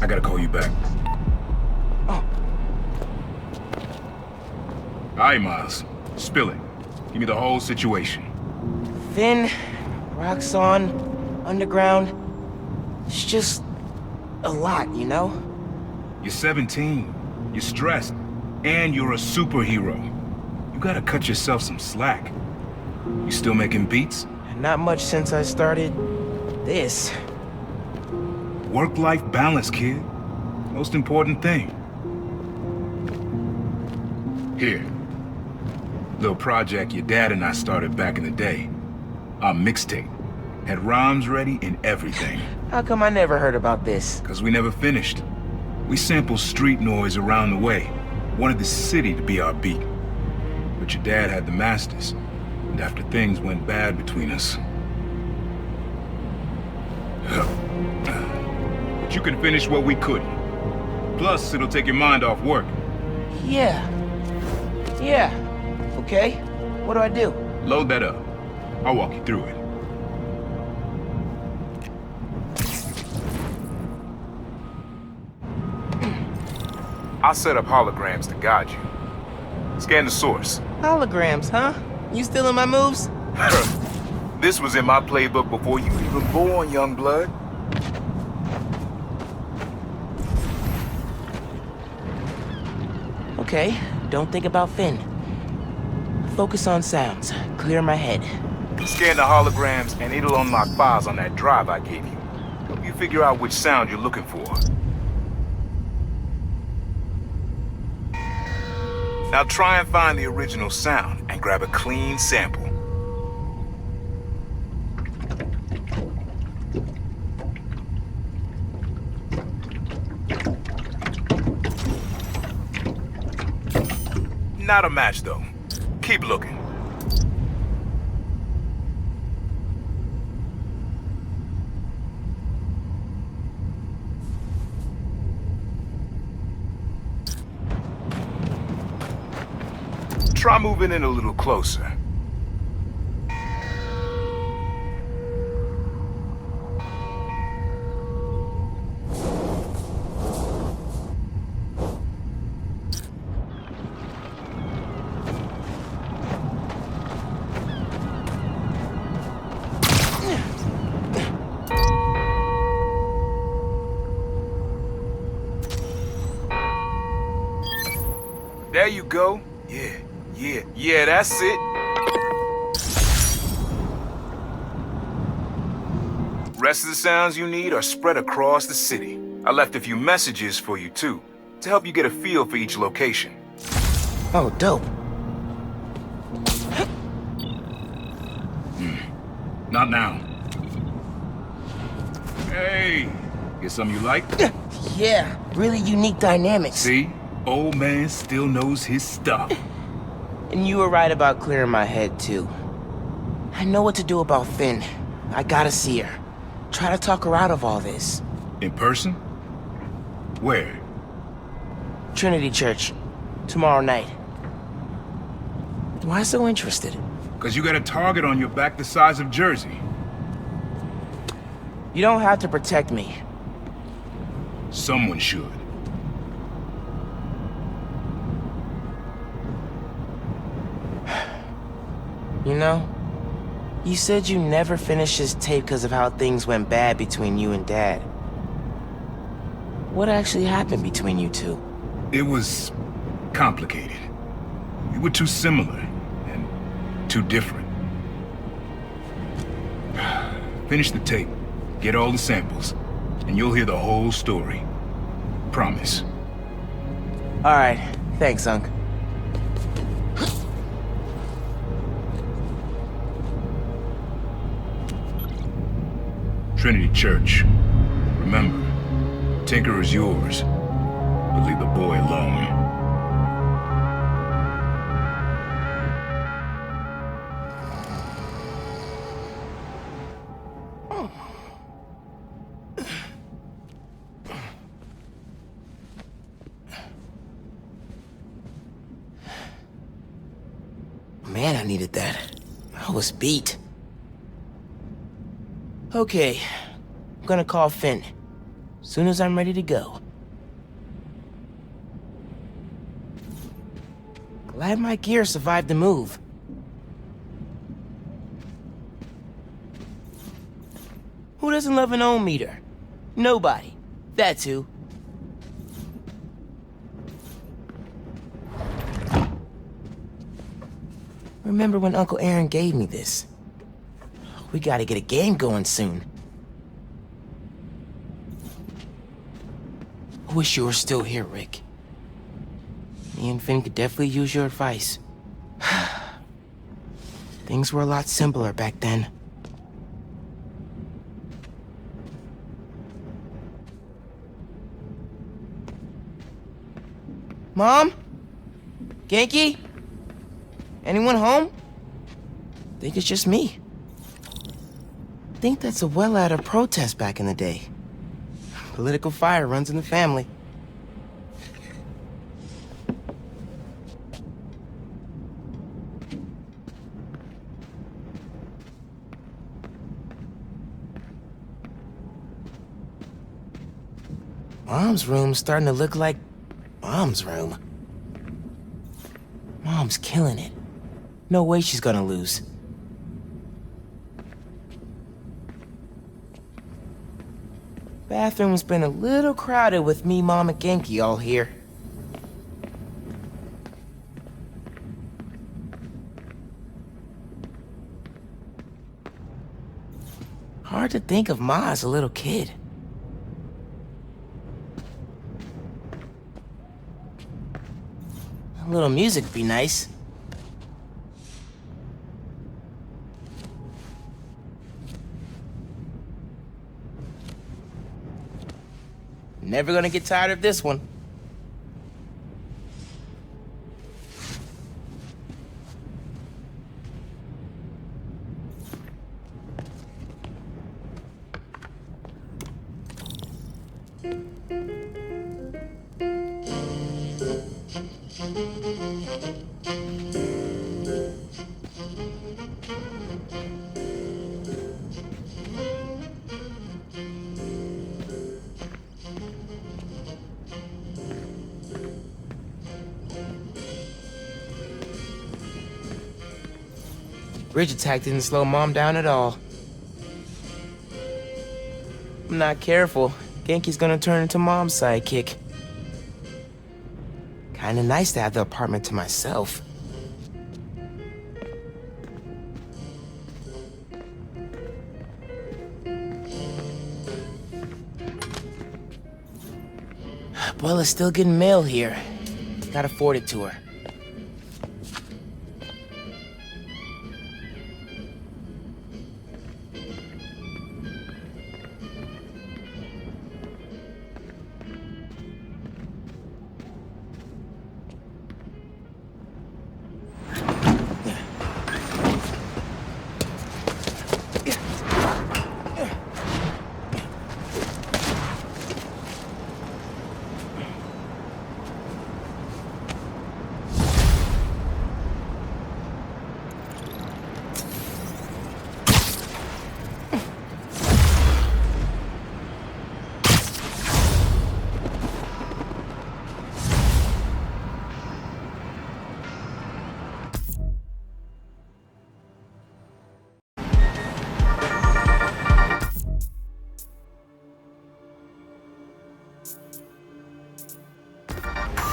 I gotta call you back. Oh. Alright, Miles. Spill it. Give me the whole situation. Finn, Roxxon, Underground. It's just a lot, you know? You're 17. You're stressed. And you're a superhero. You gotta cut yourself some slack. You still making beats? Not much since I started this. Work-life balance, kid. Most important thing. Here. Little project your dad and I started back in the day. Our mixtape. Had rhymes ready and everything. How come I never heard about this? Cause we never finished. We sampled street noise around the way. Wanted the city to be our beat. But your dad had the masters. And after things went bad between us... But you can finish what we couldn't. Plus, it'll take your mind off work. Yeah. Okay. What do I do? Load that up. I'll walk you through it. I'll set up holograms to guide you. Scan the source. Holograms, huh? You stealing my moves? This was in my playbook before you were even born, young blood. Okay, don't think about Finn. Focus on sounds. Clear my head. Scan the holograms and it'll unlock files on that drive I gave you. Help you figure out which sound you're looking for. Now try and find the original sound and grab a clean sample. Not a match though. Keep looking. Try moving in a little closer. There you go. Yeah, that's it. Rest of the sounds you need are spread across the city. I left a few messages for you too, to help you get a feel for each location. Oh, dope. Not now. Hey, get something you like? Yeah, really unique dynamics. See? Old man still knows his stuff. And you were right about clearing my head, too. I know what to do about Finn. I gotta see her. Try to talk her out of all this. In person? Where? Trinity Church. Tomorrow night. Why so interested? Because you got a target on your back the size of Jersey. You don't have to protect me. Someone should. You know, you said you never finished this tape because of how things went bad between you and Dad. What actually happened between you two? It was complicated. We were too similar and too different. Finish the tape, get all the samples, and you'll hear the whole story. Promise. All right, thanks, Unc. Trinity Church. Remember, Tinker is yours, but leave the boy alone. Man, I needed that. I was beat. Okay, I'm gonna call Finn. soon as I'm ready to go. Glad my gear survived the move. Who doesn't love an ohm meter? Nobody. That's who. Remember when Uncle Aaron gave me this? We gotta get a game going soon. I wish you were still here, Rick. Me and Finn could definitely use your advice. Things were a lot simpler back then. Mom? Genki? Anyone home? Think it's just me. Think that's a well out of protest back in the day. Political fire runs in the family. Mom's room's starting to look like Mom's room. Mom's killing it. No way she's gonna lose. Bathroom's been a little crowded with me, Mom, and Genki all here. Hard to think of Ma as a little kid. A little music'd be nice. Never gonna get tired of this one. Bridge attack didn't slow Mom down at all. I'm not careful, Genki's gonna turn into Mom's sidekick. Kinda nice to have the apartment to myself. Abuela's still getting mail here. Gotta forward it to her.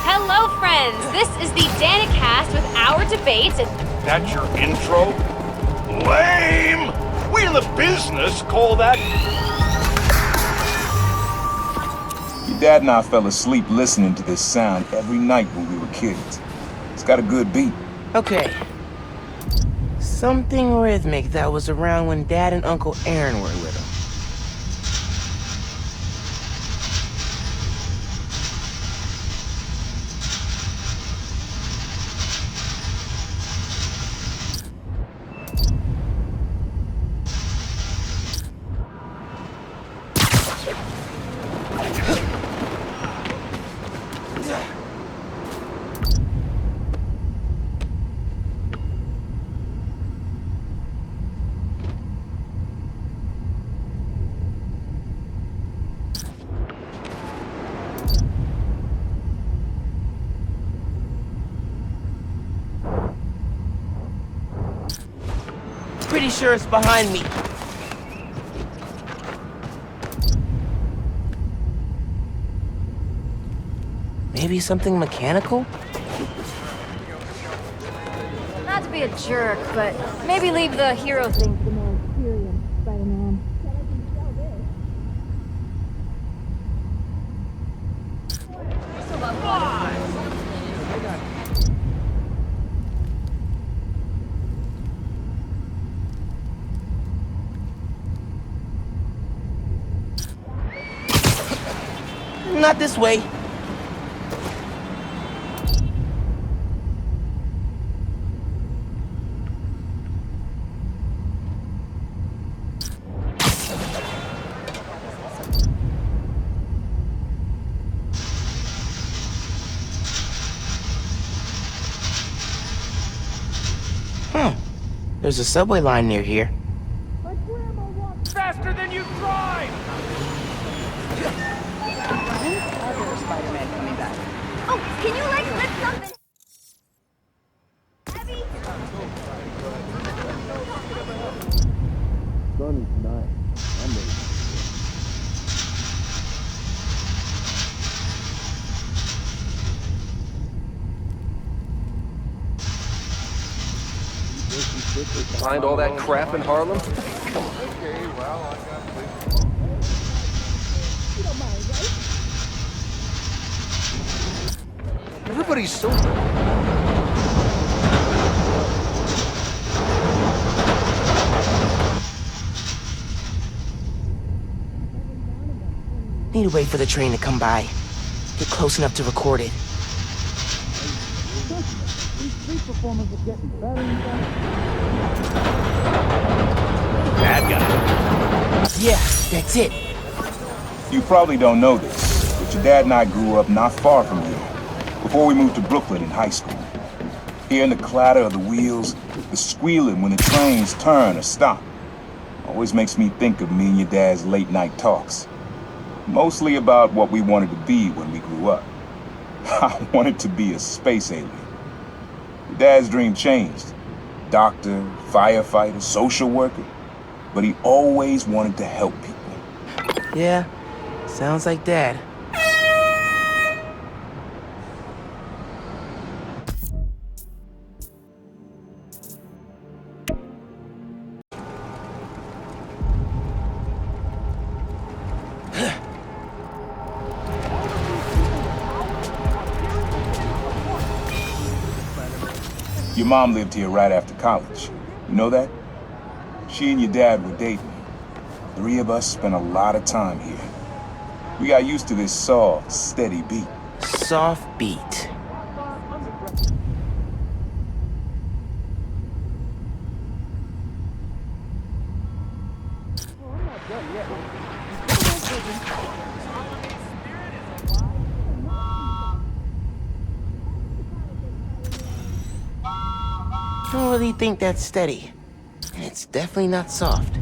Hello, friends! This is the Danicast with our debates and... That's your intro? Lame! We in the business call that... Your dad and I fell asleep listening to this sound every night when we were kids. It's got a good beat. Okay. Something rhythmic that was around when Dad and Uncle Aaron were little. sure it's behind me. Maybe something mechanical? Not to be a jerk, but maybe leave the hero thing to the more experienced Spider-Man. Not this way. There's a subway line near here. Faster than you drive! Oh, can you like lift something heavy? Find all that crap in Harlem? Everybody's so... Need to wait for the train to come by. Get close enough to record it. Bad guy. Yeah, that's it. You probably don't know this, but your dad and I grew up not far from here, before we moved to Brooklyn in high school. Hearing the clatter of the wheels, the squealing when the trains turn or stop, always makes me think of me and your dad's late night talks. Mostly about what we wanted to be when we grew up. I wanted to be a space alien. Your dad's dream changed. Doctor, firefighter, social worker. But he always wanted to help people. Yeah, sounds like Dad. Your mom lived here right after college. You know that? She and your dad were dating. 3 of us spent a lot of time here. We got used to this soft, steady beat. Soft beat. I don't really think that's steady. And it's definitely not soft.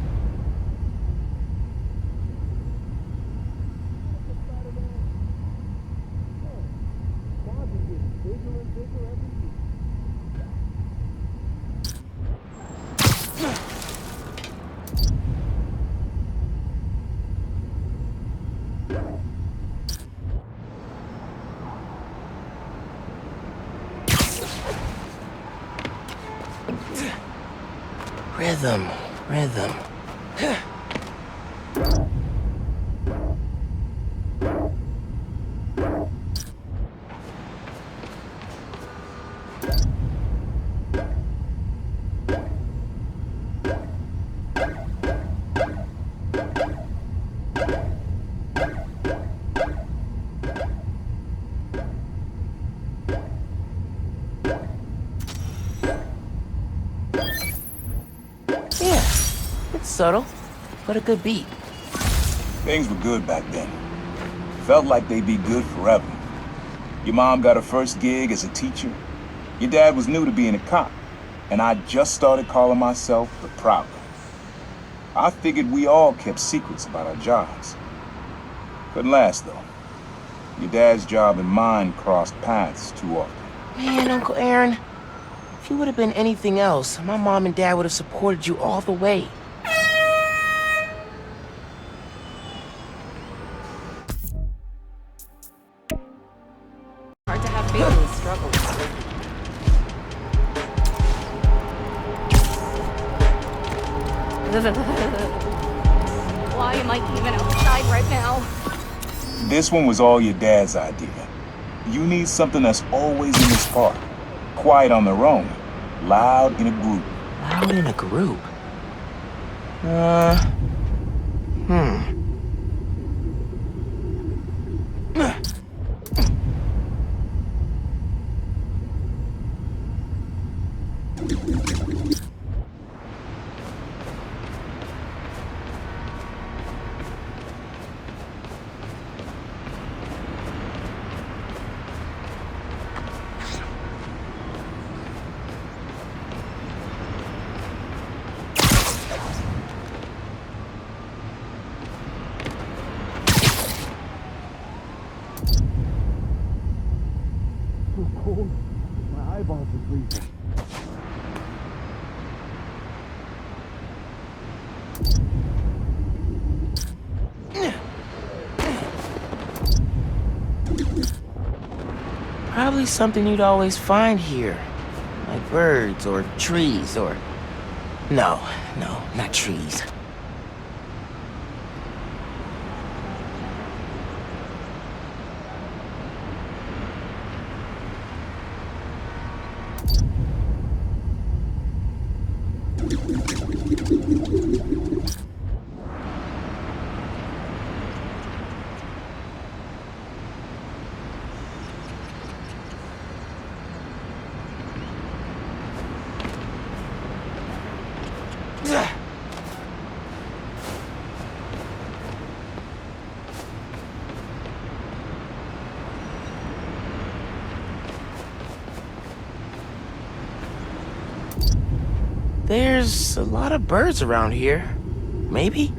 Rhythm, rhythm. Subtle, but a good beat. Things were good back then. Felt like they'd be good forever. Your mom got her first gig as a teacher. Your dad was new to being a cop. And I just started calling myself the Prowler. I figured we all kept secrets about our jobs. Couldn't last, though. Your dad's job and mine crossed paths too often. Man, Uncle Aaron, if If you would have been anything else, my mom and dad would have supported you all the way. Hard to have faith in the struggle. Why am I even outside right now? This one was all your dad's idea. You need something that's always in this park. Quiet on their own. Loud in a group. Loud in a group? Probably something you'd always find here. Like birds or trees or... No, not trees. There's a lot of birds around here. Maybe?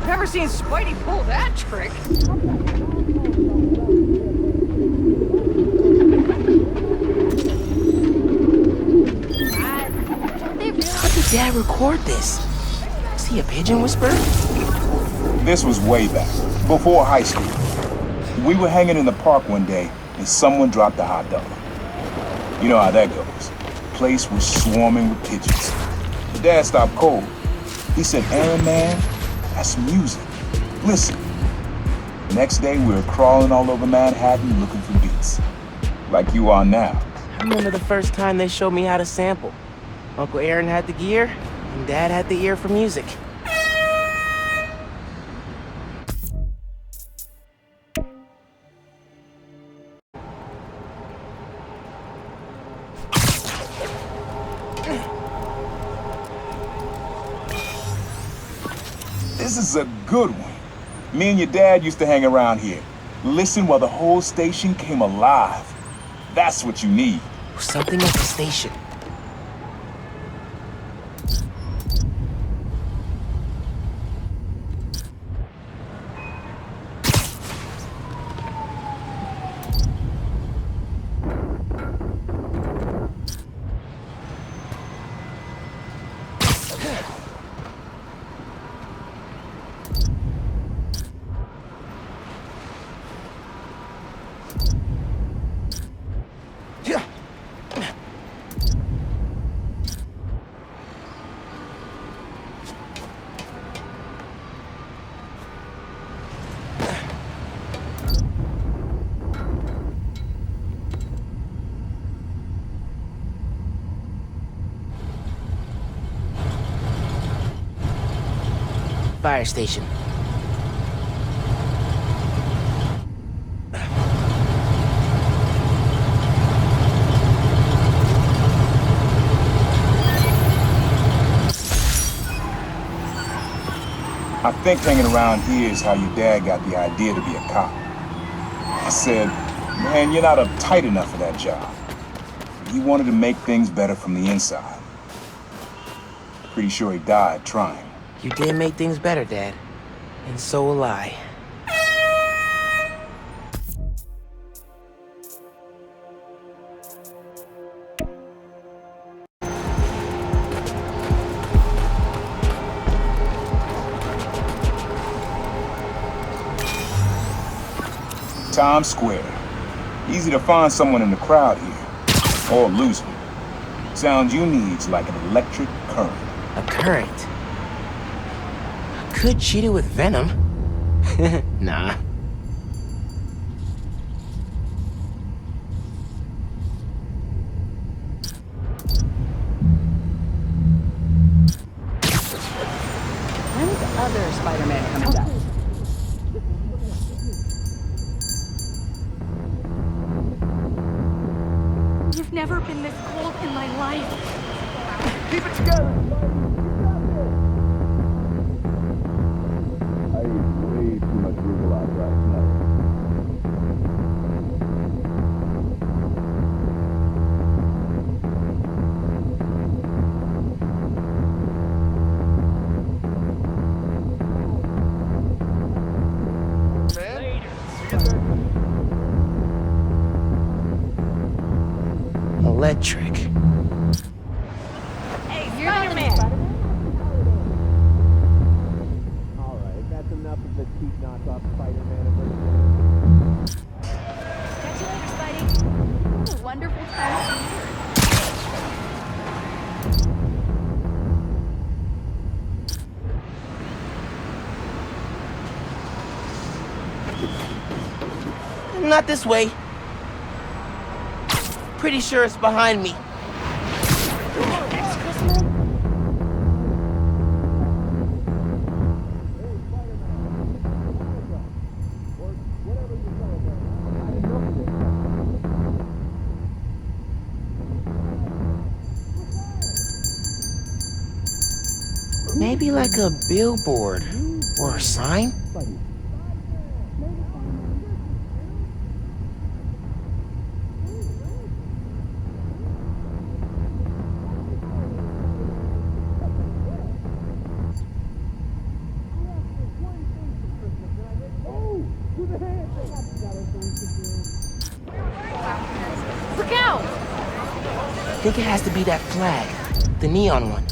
Never seen Spidey pull that trick. How did Dad record this? Is he a pigeon whisperer? This was way back, before high school. We were hanging in the park one day, and someone dropped a hot dog. You know how that goes. The place was swarming with pigeons. The dad stopped cold. He said, "Aaron, man, that's music. Listen." Next day, we were crawling all over Manhattan looking for beats. Like you are now. I remember the first time they showed me how to sample. Uncle Aaron had the gear, and Dad had the ear for music. This is a good one. Me and your dad used to hang around here. Listen while the whole station came alive. That's what you need. Something at the station. Fire station. think hanging around here is how your dad got the idea to be a cop. I said, man, you're not uptight enough for that job. He wanted to make things better from the inside. Pretty sure he died trying. You did make things better, Dad. And so will I. Times Square. Easy to find someone in the crowd here. Or lose them. Sound you need's like an electric current. A current? Could cheat it with venom. Nah. When's the other Spider-Man coming back? You've never been this cold in my life. Keep it together! I ate way too much Rubelot last night. Electric. Hey, Spider-Man! Alright, that's enough of the cheap knockoff Spider-Man impersonation. Catch you later, Spidey. What a wonderful time. Not this way. Pretty sure it's behind me. Maybe like a billboard or a sign? Look out! I think it has to be that flag, the neon one.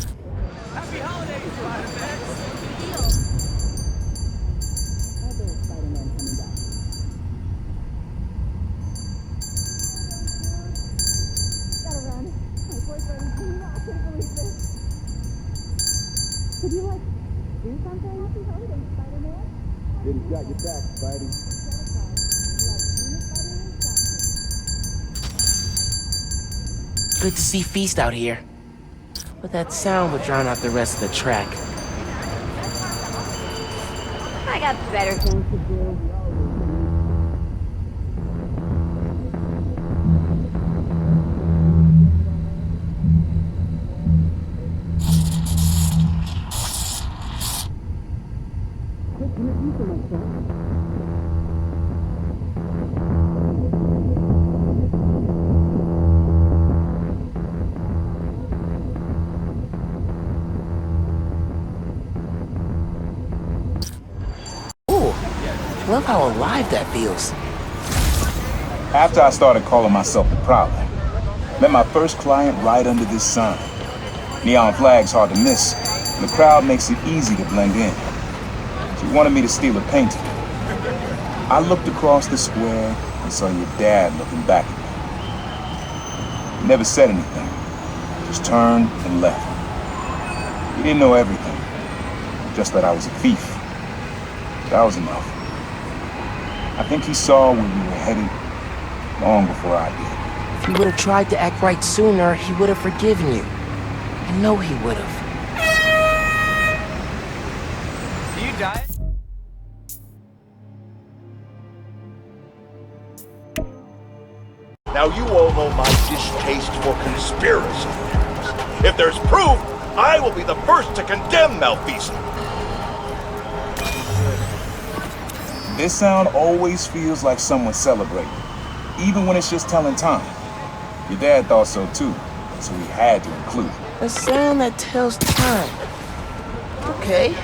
Other Spider-Man coming back. Gotta run. My boyfriend's not gonna believe this. Could you, do something? Happy holidays, Spider-Man. Didn't got your back, Spidey. Good to see Feast out here. But that sound would drown out the rest of the track. I got better things to do. Love how alive that feels. After I started calling myself the Prowler, met my first client right under this sign. Neon flag's hard to miss, and the crowd makes it easy to blend in. She wanted me to steal a painting. I looked across the square and saw your dad looking back at me. He never said anything, just turned and left. He didn't know everything, just that I was a thief. That was enough. I think he saw where we were headed long before I did. If he would have tried to act right sooner, he would have forgiven you. I know he would have. You died? Now you all know my distaste for conspiracy theories. If there's proof, I will be the first to condemn malfeasance. This sound always feels like someone celebrating, even when it's just telling time. Your dad thought so too, so he had to include it. A sound that tells time. Okay.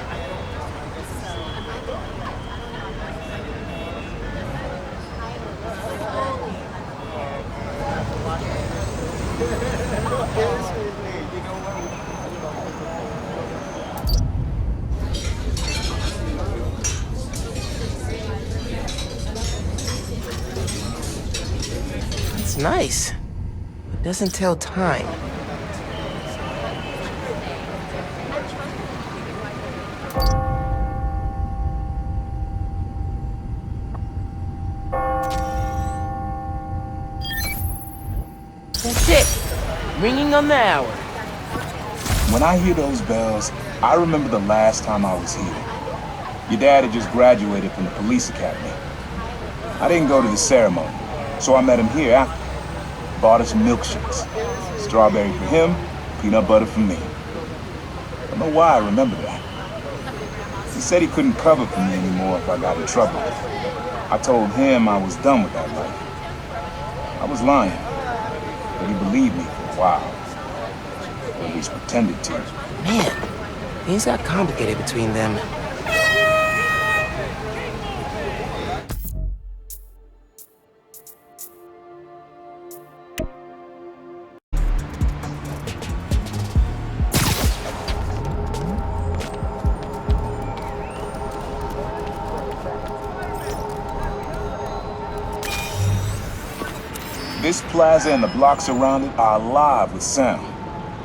It's nice. It doesn't tell time. That's it. Ringing on the hour. When I hear those bells, I remember the last time I was here. Your dad had just graduated from the police academy. I didn't go to the ceremony, so I met him here after. Bought us milkshakes. Strawberry for him, peanut butter for me. I don't know why I remember that. He said he couldn't cover for me anymore if I got in trouble. I told him I was done with that life. I was lying, but he believed me for a while. Or at least pretended to. Man, things got complicated between them. This plaza and the blocks around it are alive with sound.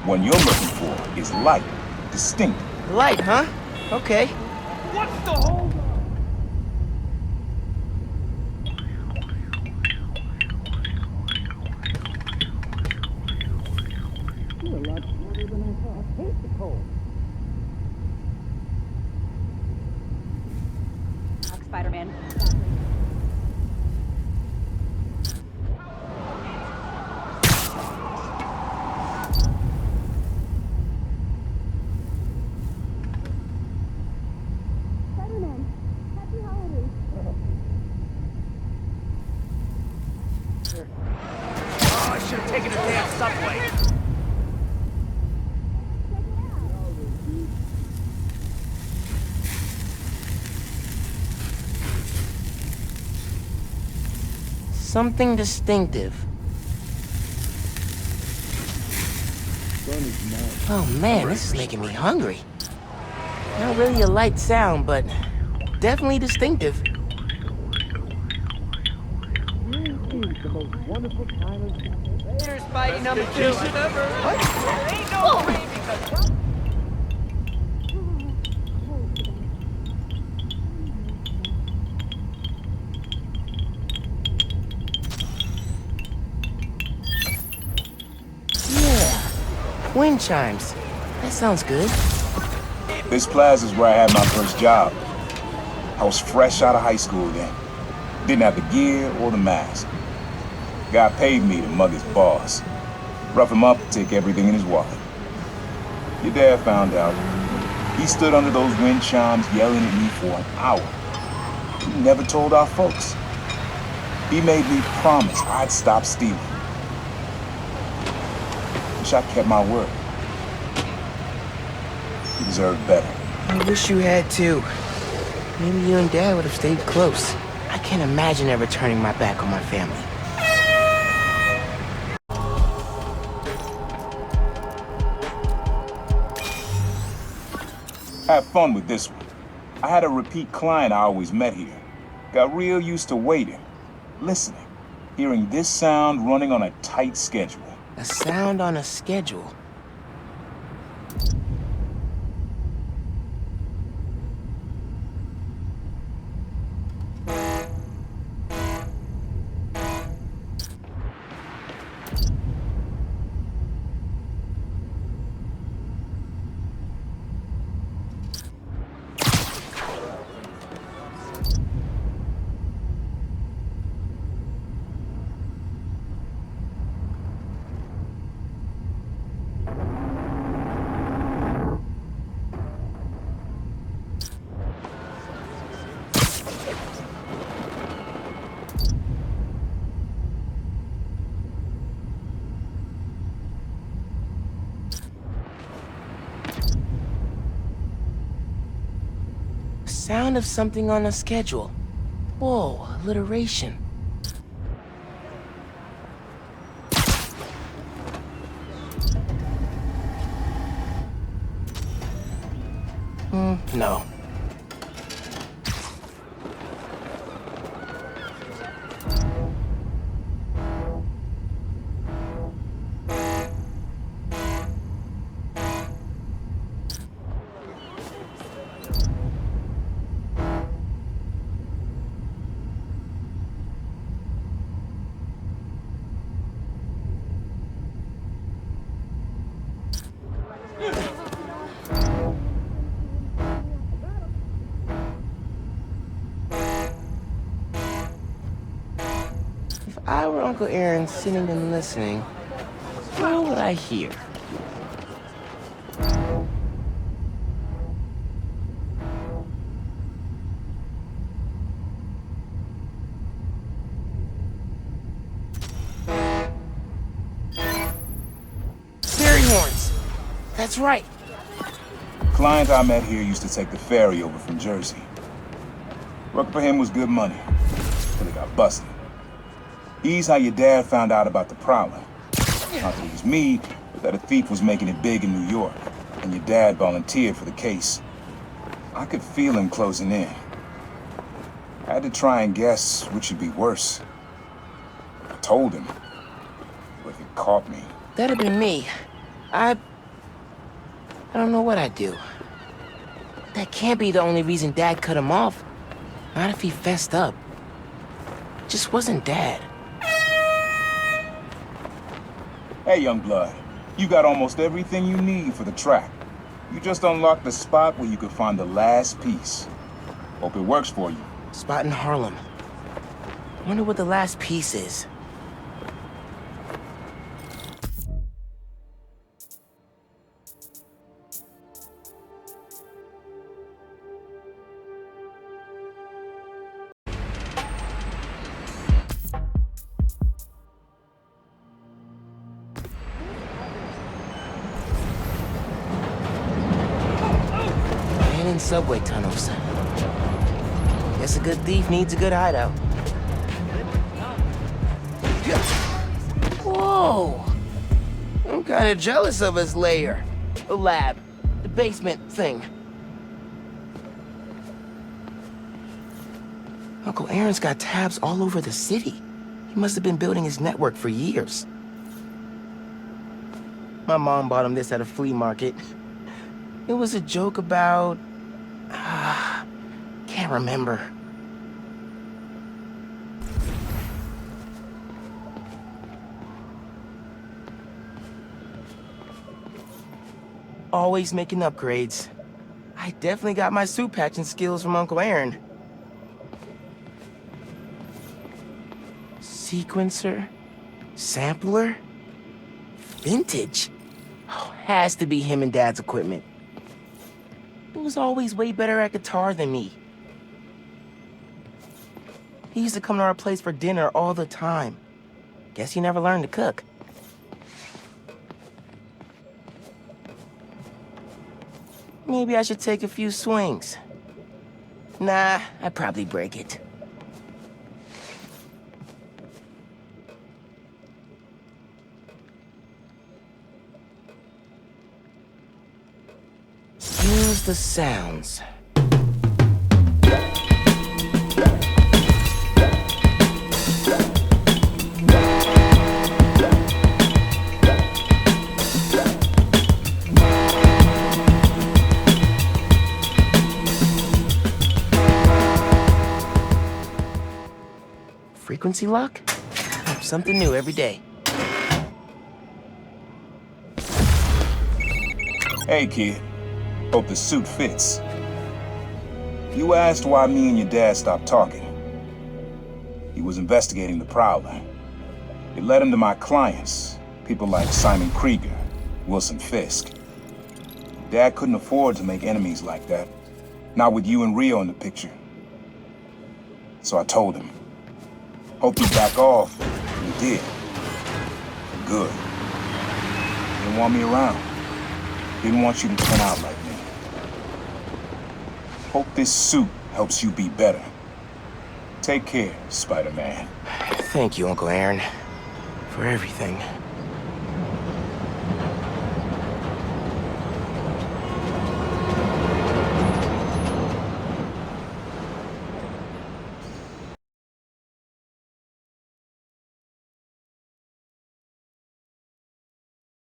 What you're looking for is light, distinct. Light, huh? Okay. What's the hold? Spider-Man. Oh, I should have taken a damn subway. Something distinctive. Oh man, this is making me hungry. Not really a light sound, but definitely distinctive. Here's Spidey number 2. What? There ain't no three because... Yeah, wind chimes. That sounds good. This plaza's where I had my first job. I was fresh out of high school then. Didn't have the gear or the mask. Guy paid me to mug his boss. Rough him up, take everything in his wallet. Your dad found out. He stood under those wind chimes yelling at me for an hour. He never told our folks. He made me promise I'd stop stealing. Wish I kept my word. He deserved better. I wish you had too. Maybe you and Dad would have stayed close. I can't imagine ever turning my back on my family. Have fun with this one. I had a repeat client I always met here. Got real used to waiting, listening, hearing this sound running on a tight schedule. A sound on a schedule. Sound of something on a schedule. Whoa, alliteration. No. If I were Uncle Aaron sitting and listening, what would I hear? Fairy horns! That's right! Client I met here used to take the ferry over from Jersey. Work for him was good money, till he got busted. He's how your dad found out about the Prowler. Not that it was me, but that a thief was making it big in New York, and your dad volunteered for the case. I could feel him closing in. I had to try and guess which would be worse. I told him, but if he caught me... That'd be me. I don't know what I'd do. That can't be the only reason Dad cut him off. Not if he fessed up. It just wasn't Dad. Hey, young blood, you got almost everything you need for the track. You just unlocked the spot where you could find the last piece. Hope it works for you. Spot in Harlem. Wonder what the last piece is. In subway tunnels. Guess a good thief needs a good hideout. Whoa! I'm kinda jealous of his lair. The lab. The basement thing. Uncle Aaron's got tabs all over the city. He must have been building his network for years. My mom bought him this at a flea market. It was a joke about... can't remember. Always making upgrades. I definitely got my suit patching skills from Uncle Aaron. Sequencer? Sampler? Vintage? Oh, has to be him and Dad's equipment. He was always way better at guitar than me. He used to come to our place for dinner all the time. Guess he never learned to cook. Maybe I should take a few swings. Nah, I'd probably break it. Use the sounds. Frequency lock? Something new every day. Hey, kid. Hope the suit fits. You asked why me and your dad stopped talking. He was investigating the Prowler. It led him to my clients, people like Simon Krieger, Wilson Fisk. Dad couldn't afford to make enemies like that, not with you and Rio in the picture. So I told him. Hoped he'd back off, and he did. Good. Didn't want me around. Didn't want you to turn out like me. Hope this suit helps you be better. Take care, Spider-Man. Thank you, Uncle Aaron, for everything.